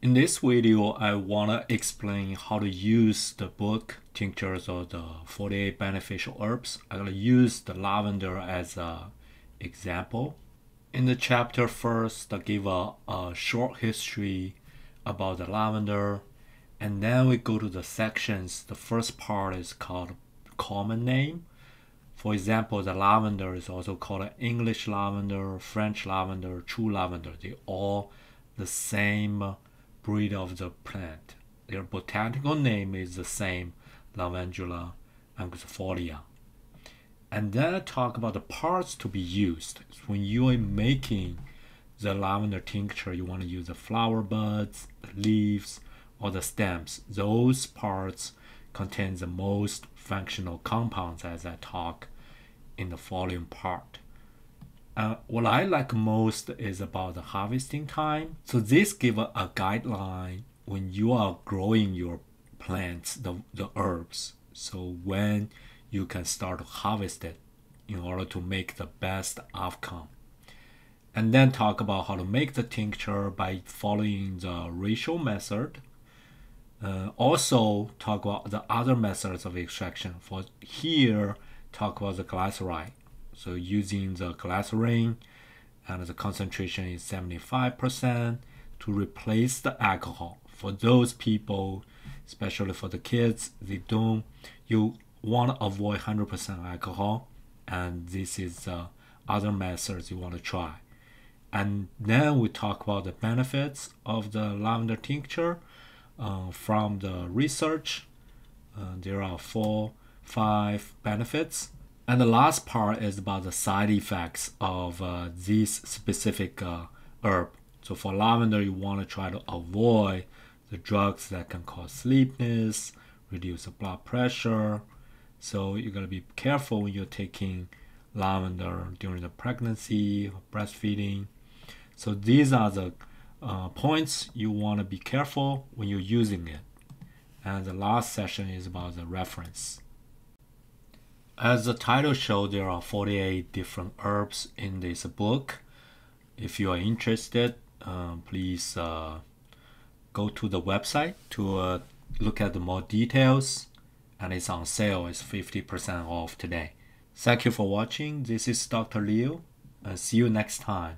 In this video, I want to explain how to use the book Tinctures of the 48 Beneficial Herbs. I'm going to use the lavender as an example. In the chapter first, I give a short history about the lavender, and then we go to the sections. The first part is called common name. For example, the lavender is also called English lavender, French lavender, true lavender. They all the same breed of the plant. Their botanical name is the same, Lavandula angustifolia. And then I talk about the parts to be used. When you are making the lavender tincture, you want to use the flower buds, the leaves, or the stems. Those parts contain the most functional compounds, as I talk in the following part. What I like most is about the harvesting time. So this gives a guideline when you are growing your plants, the herbs. So when you can start to harvest it in order to make the best outcome. And then talk about how to make the tincture by following the ratio method. Also talk about the other methods of extraction. For here, talk about the glyceride. So using the glycerin, and the concentration is 75% to replace the alcohol. For those people, especially for the kids, you want to avoid 100% alcohol, and this is other methods you want to try. And then we talk about the benefits of the lavender tincture from the research. There are 4-5 benefits. And the last part is about the side effects of this specific herb. So for lavender, you want to try to avoid the drugs that can cause sleepiness, reduce the blood pressure. So you're going to be careful when you're taking lavender during the pregnancy or breastfeeding. So these are the points you want to be careful when you're using it. And the last session is about the reference. As the title shows, there are 48 different herbs in this book. If you are interested, please go to the website to look at the more details. And it's on sale. It's 50% off today. Thank you for watching. This is Dr. Liu. See you next time.